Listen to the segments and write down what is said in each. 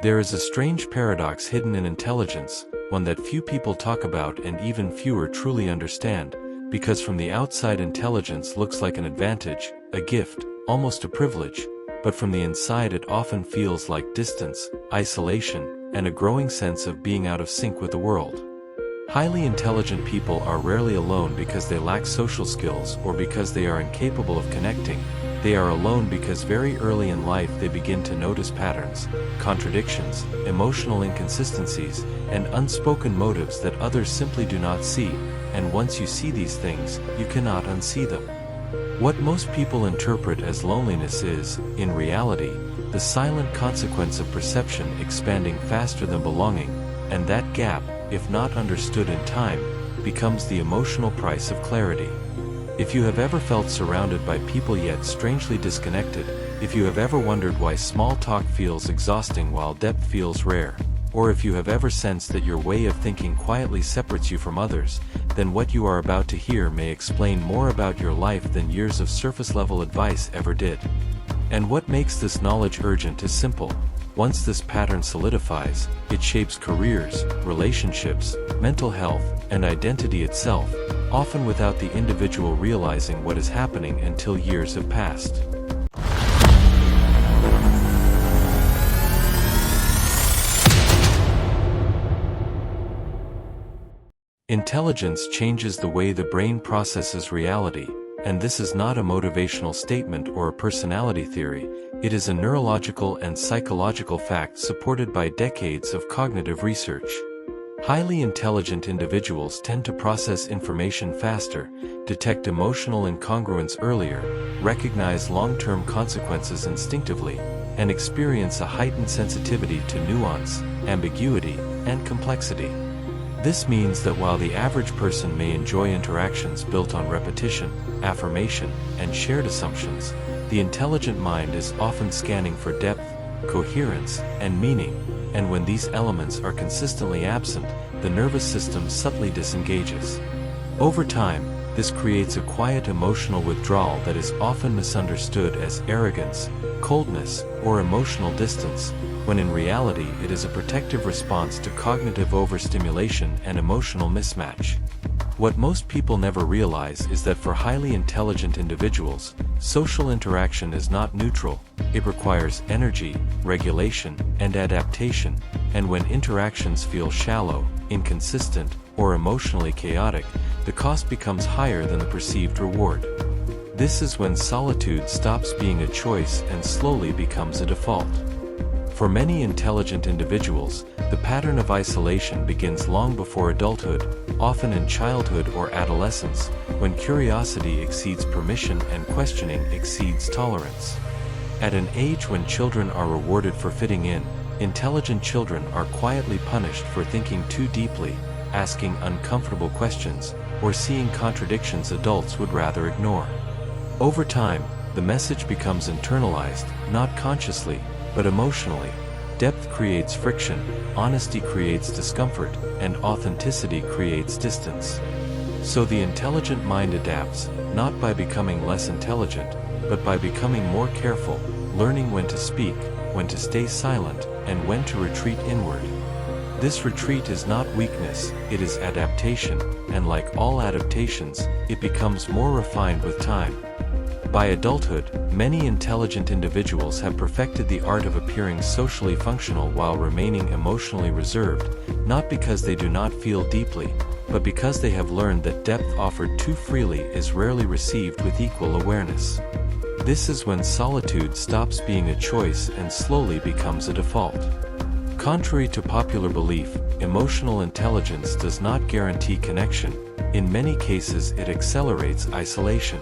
There is a strange paradox hidden in intelligence, one that few people talk about and even fewer truly understand, because from the outside intelligence looks like an advantage, a gift, almost a privilege, but from the inside it often feels like distance, isolation, and a growing sense of being out of sync with the world. Highly intelligent people are rarely alone because they lack social skills or because they are incapable of connecting. They are alone because very early in life they begin to notice patterns, contradictions, emotional inconsistencies, and unspoken motives that others simply do not see, and once you see these things, you cannot unsee them. What most people interpret as loneliness is, in reality, the silent consequence of perception expanding faster than belonging, and that gap, if not understood in time, becomes the emotional price of clarity. If you have ever felt surrounded by people yet strangely disconnected, if you have ever wondered why small talk feels exhausting while depth feels rare, or if you have ever sensed that your way of thinking quietly separates you from others, then what you are about to hear may explain more about your life than years of surface-level advice ever did. And what makes this knowledge urgent is simple. Once this pattern solidifies, it shapes careers, relationships, mental health, and identity itself, often without the individual realizing what is happening until years have passed. Intelligence changes the way the brain processes reality, and this is not a motivational statement or a personality theory. It is a neurological and psychological fact supported by decades of cognitive research. Highly intelligent individuals tend to process information faster, detect emotional incongruence earlier, recognize long-term consequences instinctively, and experience a heightened sensitivity to nuance, ambiguity, and complexity. This means that while the average person may enjoy interactions built on repetition, affirmation, and shared assumptions, the intelligent mind is often scanning for depth, coherence, and meaning, and when these elements are consistently absent, the nervous system subtly disengages. Over time, this creates a quiet emotional withdrawal that is often misunderstood as arrogance, coldness, or emotional distance, when in reality it is a protective response to cognitive overstimulation and emotional mismatch. What most people never realize is that for highly intelligent individuals, social interaction is not neutral. It requires energy, regulation, and adaptation, and when interactions feel shallow, inconsistent, or emotionally chaotic, the cost becomes higher than the perceived reward. This is when solitude stops being a choice and slowly becomes a default. For many intelligent individuals, the pattern of isolation begins long before adulthood, often in childhood or adolescence, when curiosity exceeds permission and questioning exceeds tolerance. At an age when children are rewarded for fitting in, intelligent children are quietly punished for thinking too deeply, asking uncomfortable questions, or seeing contradictions adults would rather ignore. Over time, the message becomes internalized, not consciously, but emotionally. Depth creates friction, honesty creates discomfort, and authenticity creates distance. So the intelligent mind adapts, not by becoming less intelligent, but by becoming more careful, learning when to speak, when to stay silent, and when to retreat inward. This retreat is not weakness, it is adaptation, and like all adaptations, it becomes more refined with time. By adulthood, many intelligent individuals have perfected the art of appearing socially functional while remaining emotionally reserved, not because they do not feel deeply, but because they have learned that depth offered too freely is rarely received with equal awareness. This is when solitude stops being a choice and slowly becomes a default. Contrary to popular belief, emotional intelligence does not guarantee connection. In many cases, it accelerates isolation.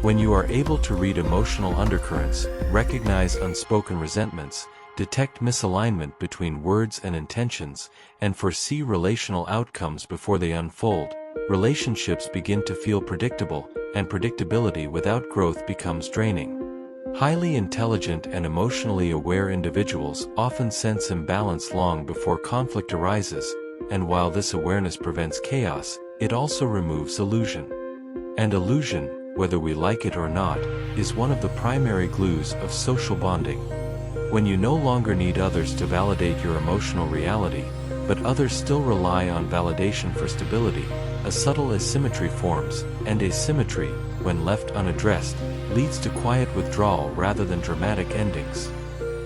When you are able to read emotional undercurrents, recognize unspoken resentments, detect misalignment between words and intentions, and foresee relational outcomes before they unfold, relationships begin to feel predictable, and predictability without growth becomes draining. Highly intelligent and emotionally aware individuals often sense imbalance long before conflict arises, and while this awareness prevents chaos, it also removes illusion. And illusion, whether we like it or not, is one of the primary glues of social bonding. When you no longer need others to validate your emotional reality, but others still rely on validation for stability, a subtle asymmetry forms, and asymmetry, when left unaddressed, leads to quiet withdrawal rather than dramatic endings.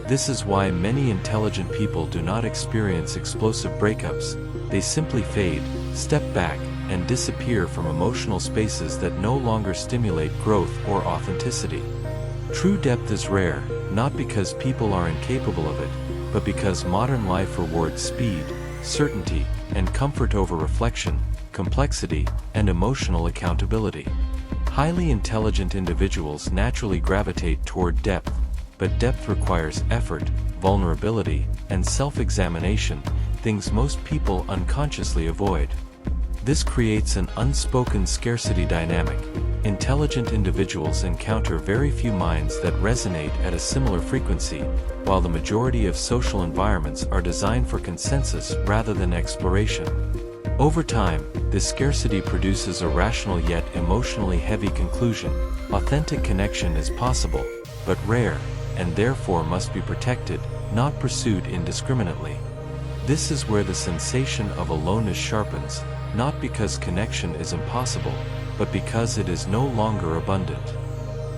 This is why many intelligent people do not experience explosive breakups. They simply fade, step back, and disappear from emotional spaces that no longer stimulate growth or authenticity. True depth is rare, not because people are incapable of it, but because modern life rewards speed, certainty, and comfort over reflection, complexity, and emotional accountability. Highly intelligent individuals naturally gravitate toward depth, but depth requires effort, vulnerability, and self-examination, things most people unconsciously avoid. This creates an unspoken scarcity dynamic. Intelligent individuals encounter very few minds that resonate at a similar frequency, while the majority of social environments are designed for consensus rather than exploration. Over time, this scarcity produces a rational yet emotionally heavy conclusion. Authentic connection is possible, but rare, and therefore must be protected, not pursued indiscriminately. This is where the sensation of aloneness sharpens, not because connection is impossible, but because it is no longer abundant.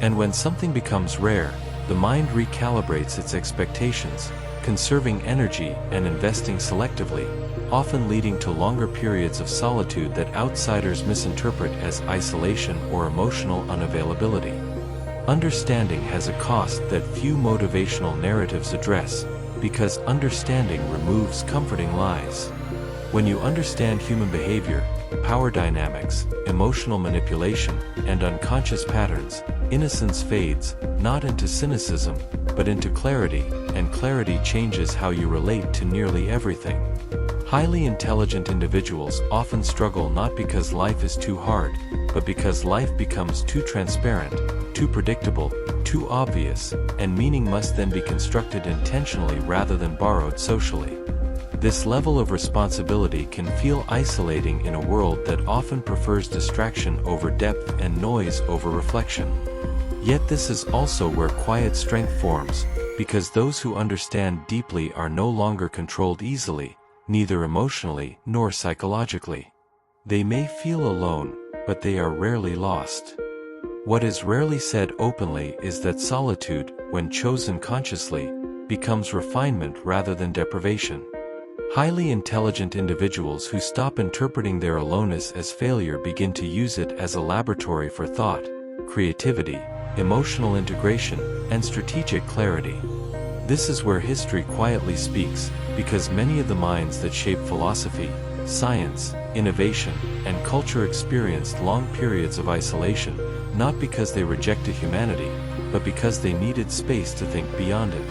And when something becomes rare, the mind recalibrates its expectations, conserving energy and investing selectively, often leading to longer periods of solitude that outsiders misinterpret as isolation or emotional unavailability. Understanding has a cost that few motivational narratives address, because understanding removes comforting lies. When you understand human behavior, power dynamics, emotional manipulation, and unconscious patterns, innocence fades, not into cynicism, but into clarity, and clarity changes how you relate to nearly everything. Highly intelligent individuals often struggle not because life is too hard, but because life becomes too transparent, too predictable, too obvious, and meaning must then be constructed intentionally rather than borrowed socially. This level of responsibility can feel isolating in a world that often prefers distraction over depth and noise over reflection. Yet this is also where quiet strength forms, because those who understand deeply are no longer controlled easily, neither emotionally nor psychologically. They may feel alone, but they are rarely lost. What is rarely said openly is that solitude, when chosen consciously, becomes refinement rather than deprivation. Highly intelligent individuals who stop interpreting their aloneness as failure begin to use it as a laboratory for thought, creativity, emotional integration, and strategic clarity. This is where history quietly speaks, because many of the minds that shape philosophy, science, innovation, and culture experienced long periods of isolation, not because they rejected humanity, but because they needed space to think beyond it.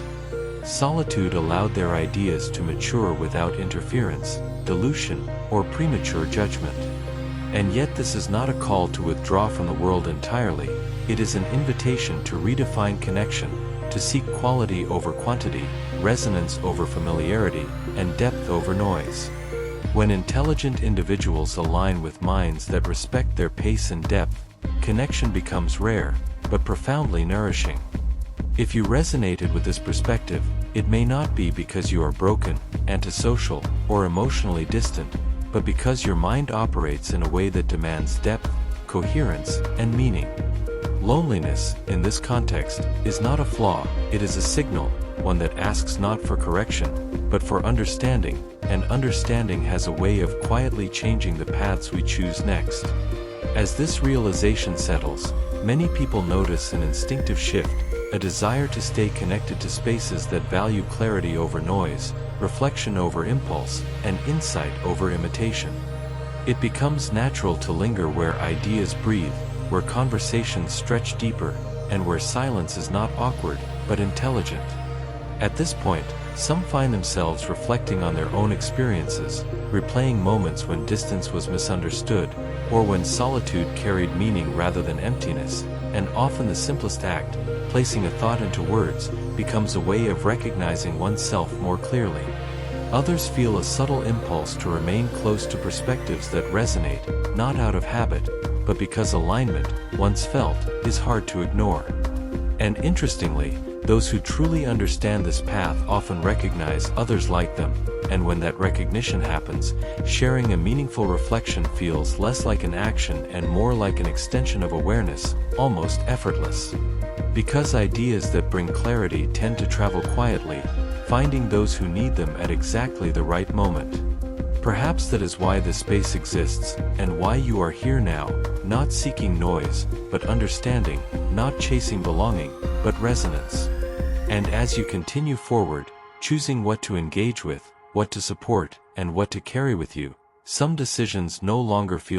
Solitude allowed their ideas to mature without interference, dilution, or premature judgment. And yet this is not a call to withdraw from the world entirely, it is an invitation to redefine connection, to seek quality over quantity, resonance over familiarity, and depth over noise. When intelligent individuals align with minds that respect their pace and depth, connection becomes rare, but profoundly nourishing. If you resonated with this perspective, it may not be because you are broken, antisocial, or emotionally distant, but because your mind operates in a way that demands depth, coherence, and meaning. Loneliness, in this context, is not a flaw, it is a signal, one that asks not for correction, but for understanding, and understanding has a way of quietly changing the paths we choose next. As this realization settles, many people notice an instinctive shift, a desire to stay connected to spaces that value clarity over noise, reflection over impulse, and insight over imitation. It becomes natural to linger where ideas breathe, where conversations stretch deeper, and where silence is not awkward, but intelligent. At this point, some find themselves reflecting on their own experiences, replaying moments when distance was misunderstood, or when solitude carried meaning rather than emptiness, and often the simplest act, placing a thought into words, becomes a way of recognizing oneself more clearly. Others feel a subtle impulse to remain close to perspectives that resonate, not out of habit, but because alignment, once felt, is hard to ignore. And interestingly, Those who truly understand this path often recognize others like them, and when that recognition happens, sharing a meaningful reflection feels less like an action and more like an extension of awareness, almost effortless. Because ideas that bring clarity tend to travel quietly, finding those who need them at exactly the right moment. Perhaps that is why this space exists, and why you are here now, not seeking noise, but understanding, not chasing belonging, but resonance. And as you continue forward, choosing what to engage with, what to support, and what to carry with you, some decisions no longer feel